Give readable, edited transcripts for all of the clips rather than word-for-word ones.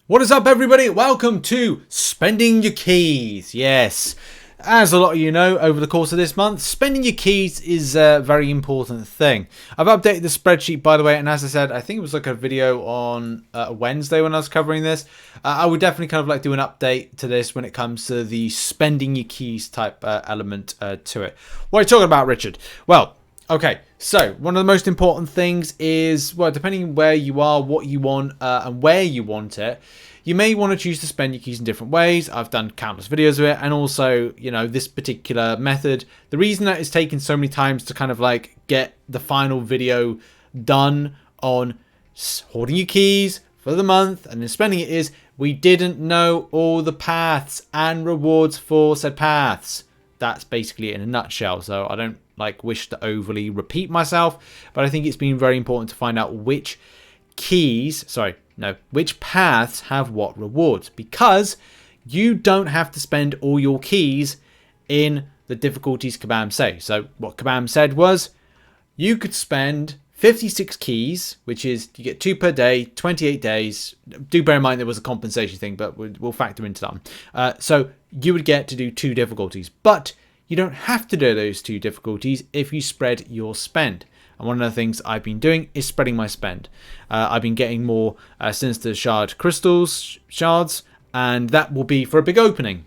What is up, everybody? Welcome to Spending Your Keys. Yes, as a lot of you know, over the course of this month, spending your keys is a very important thing. I've updated the spreadsheet, by the way, and as I said, I think it was like a video on Wednesday when I was covering this. I would definitely kind of like do an update to this when it comes to the spending your keys type element to it. What are you talking about, Richard? Well, okay, so one of the most important things is, well, depending on where you are, what you want, and where you want it, you may want to choose to spend your keys in different ways. I've done countless videos of it, and also, you know, this particular method. The reason that it's taken so many times to kind of like get the final video done on hoarding your keys for the month and then spending it is we didn't know all the paths and rewards for said paths. That's basically it in a nutshell. So I don't wish to overly repeat myself, but I think it's been very important to find out which which paths have what rewards, because you don't have to spend all your keys in the difficulties Kabam say. So what Kabam said was you could spend 56 keys, which is you get 2 per day, 28 days. Do bear in mind there was a compensation thing, but we'll factor into that. So you would get to do 2 difficulties, but you don't have to do those 2 difficulties if you spread your spend. And one of the things I've been doing is spreading my spend. I've been getting more Sinister Shards, and that will be for a big opening,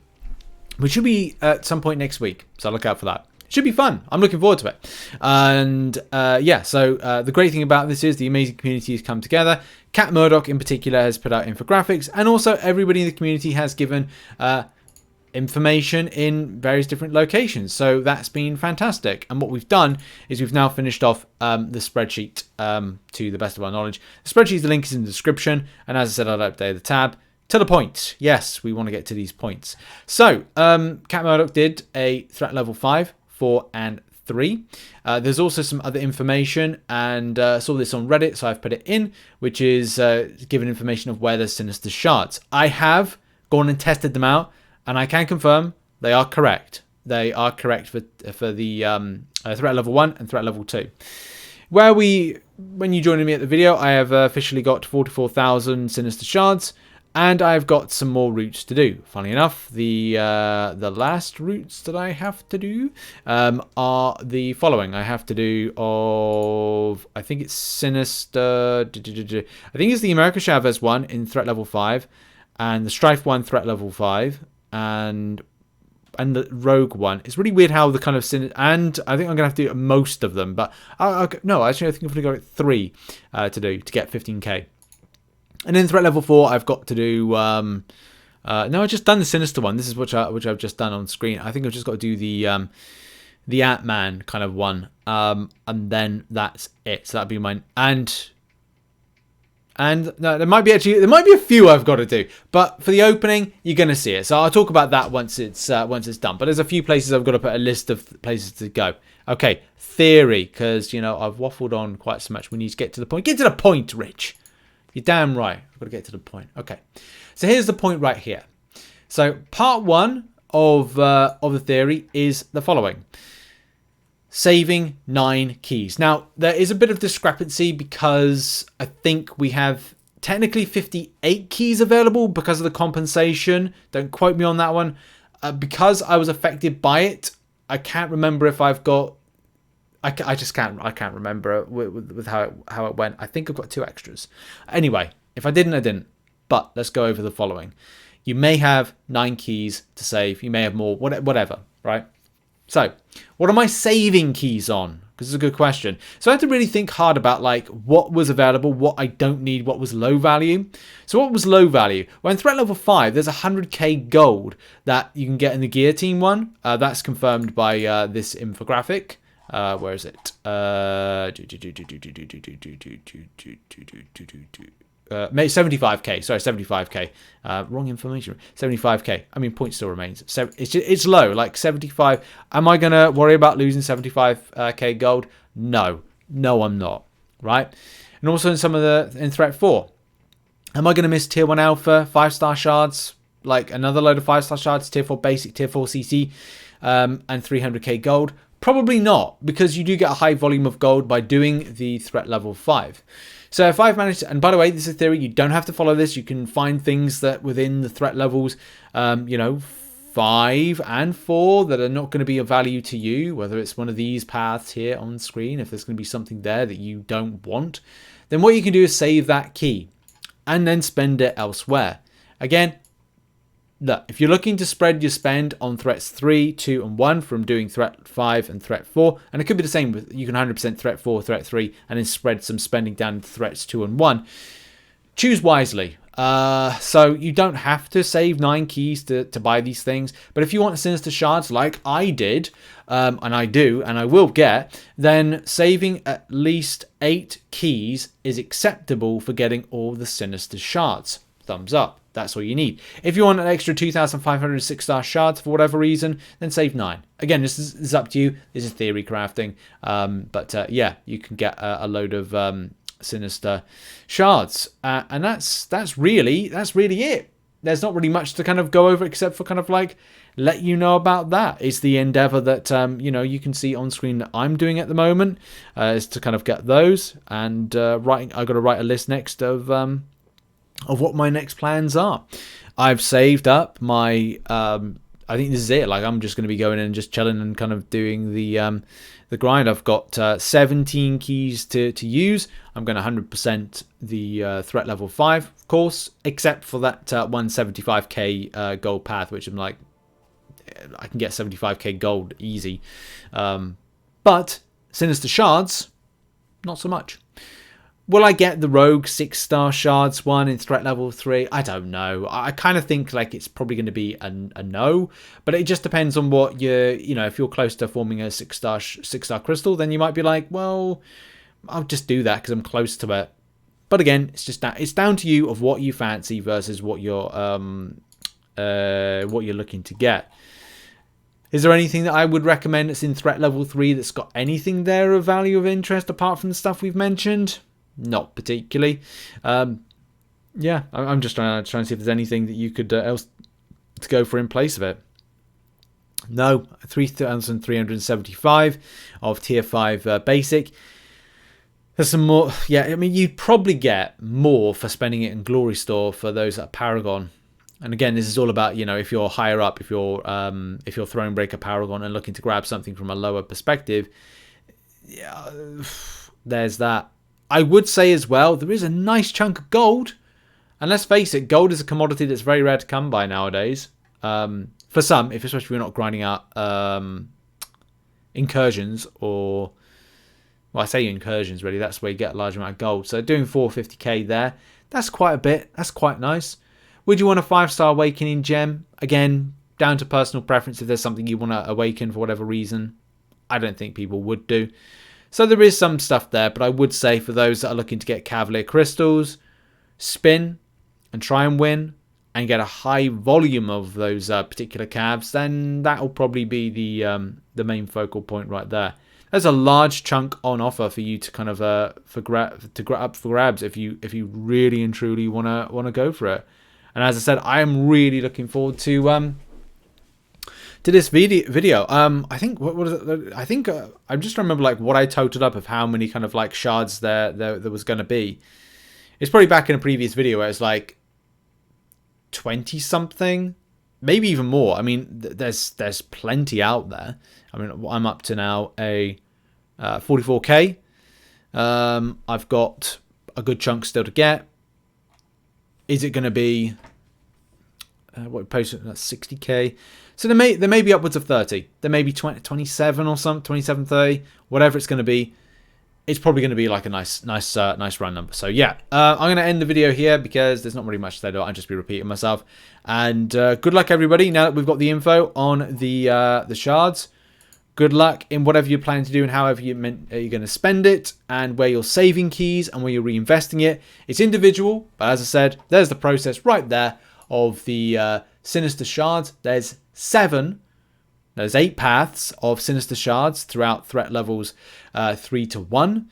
which should be at some point next week. So look out for that. It should be fun. I'm looking forward to it. And so the great thing about this is the amazing community has come together. Cat Murdoch in particular has put out infographics, and also everybody in the community has given information in various different locations, so that's been fantastic. And what we've done is we've now finished off the spreadsheet to the best of our knowledge. The spreadsheet, the link is in the description, and as I said, I'll update the tab to the point. Yes, we want to get to these points. So Cat Murdoch did a threat level 5, 4 and 3. There's also some other information, and saw this on Reddit, so I've put it in, which is given information of where there's Sinister Shards. I have gone and tested them out, and I can confirm they are correct. They are correct for the threat level 1 and threat level 2. When you joined me at the video, I have officially got 44,000 Sinister Shards, and I've got some more routes to do. Funny enough, the last routes that I have to do are the following. I have to do I think it's Sinister. I think it's the America Chavez one in threat level 5, and the Strife one threat level 5. And the Rogue one. It's really weird how the kind of and I think I'm gonna have to do most of them, but no, actually I think I'm gonna go with 3 to do to get 15k. And then threat level 4, I've got to do no, I've just done the Sinister one. This is which I've just done on screen. I think I've just got to do the Ant-Man kind of one, and then that's it. So that'd be mine. And no, there might be a few I've got to do, but for the opening, you're gonna see it. So I'll talk about that once it's done. But there's a few places I've got to put a list of places to go. Okay, theory, because you know I've waffled on quite so much. We need to get to the point. Get to the point, Rich. You're damn right. I've got to get to the point. Okay, so here's the point right here. So part 1 of the theory is the following. Saving 9 keys. Now, there is a bit of discrepancy because I think we have technically 58 keys available because of the compensation. Don't quote me on that one. Because I was affected by it, I can't remember if I've got... I can't remember with how it went. I think I've got 2 extras. Anyway, if I didn't, I didn't. But let's go over the following. You may have 9 keys to save. You may have more, whatever, right? So, what am I saving keys on? Because it's a good question. So I had to really think hard about what was available, what I don't need, what was low value. So what was low value? Well, in threat level 5, there's 100k gold that you can get in the guillotine one. That's confirmed by this infographic. Where is it? 75k. Sorry, 75k. Wrong information. 75k. I mean, point still remains. So it's low, like 75. Am I gonna worry about losing 75k gold? No, I'm not. Right. And also in threat 4, am I gonna miss tier 1 alpha 5-star shards? Like another load of 5-star shards, tier 4 basic, tier 4 CC, and 300k gold? Probably not, because you do get a high volume of gold by doing the threat level 5. So if I've managed to, and by the way, this is a theory, you don't have to follow this. You can find things that within the threat levels, 5 and 4 that are not going to be of value to you, whether it's one of these paths here on screen, if there's going to be something there that you don't want, then what you can do is save that key and then spend it elsewhere. Again, look, if you're looking to spread your spend on threats 3, 2, and 1 from doing threat 5 and threat 4, and it could be the same with, you can 100% threat 4, threat 3, and then spread some spending down into threats 2 and 1. Choose wisely. So you don't have to save 9 keys to buy these things, but if you want Sinister Shards like I did, and I do, and I will get, then saving at least 8 keys is acceptable for getting all the Sinister Shards. Thumbs up. That's all you need. If you want an extra 2,500 6-star shards for whatever reason, then save 9. Again, this is up to you. This is theory crafting. But yeah, you can get a load of Sinister Shards. And that's really it. There's not really much to kind of go over except for kind of like let you know about that. It's the endeavor that you can see on screen that I'm doing at the moment, is to kind of get those. And I've got to write a list next of what my next plans are. I've saved up my I think this is it. Like, I'm just going to be going in and just chilling and kind of doing the grind. I've got 17 keys to use. I'm going to 100% the threat level 5, of course, except for that 175k gold path, which I'm like, I can get 75k gold easy. But Sinister Shards, not so much. Will I get the Rogue 6-star Shards one in threat level 3? I don't know. I kind of think like it's probably going to be a no, but it just depends on what if you're close to forming a 6-star crystal, then you might be like, well, I'll just do that because I'm close to it. But again, it's just that it's down to you of what you fancy versus what you're looking to get. Is there anything that I would recommend that's in threat level 3 that's got anything there of value of interest apart from the stuff we've mentioned? Not particularly. Yeah, I'm just trying to see if there's anything that you could else to go for in place of it. No, 3,375 of tier 5 basic. There's some more. Yeah, I mean, you'd probably get more for spending it in Glory Store for those at Paragon. And again, this is all about, if you're higher up, if you're Thronebreaker Paragon and looking to grab something from a lower perspective, yeah, there's that. I would say as well, there is a nice chunk of gold. And let's face it, gold is a commodity that's very rare to come by nowadays. For some, especially if you're not grinding out incursions or... Well, I say incursions, really. That's where you get a large amount of gold. So doing 450k there, that's quite a bit. That's quite nice. Would you want a 5-star awakening gem? Again, down to personal preference. If there's something you want to awaken for whatever reason, I don't think people would do. So there is some stuff there, but I would say for those that are looking to get Cavalier Crystals, spin and try and win and get a high volume of those particular Cavs, then that will probably be the main focal point right there. There's a large chunk on offer for you to kind of up for grabs if you really and truly want to go for it. And as I said, I am really looking forward to this video. I think what is it? I think I just remember like what I totaled up of how many kind of like shards there was going to be. It's probably back in a previous video where it's like 20 something, maybe even more. I mean, there's plenty out there. I mean, I'm up to now a 44k. I've got a good chunk still to get. Is it going to be what posted? That's 60k. So there may be upwards of 30. There may be 27 or something, 27, 30, whatever it's going to be. It's probably going to be like a nice run number. So yeah, I'm going to end the video here because there's not really much to say. I'll just be repeating myself. And good luck, everybody. Now that we've got the info on the shards, good luck in whatever you're planning to do and however you're going to spend it, and where you're saving keys and where you're reinvesting it. It's individual, but as I said, there's the process right there of the Sinister Shards. There's 8 paths of Sinister Shards throughout threat levels 3 to 1.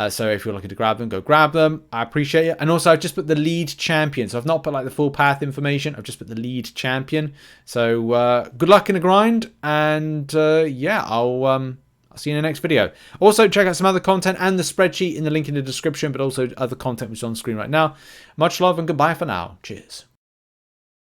So if you're looking to grab them, go grab them. I appreciate it. And also, I've just put the lead champion. So I've not put like the full path information. I've just put the lead champion. So good luck in the grind. And yeah, I'll I'll see you in the next video. Also, check out some other content and the spreadsheet in the link in the description, but also other content which is on screen right now. Much love and goodbye for now. Cheers.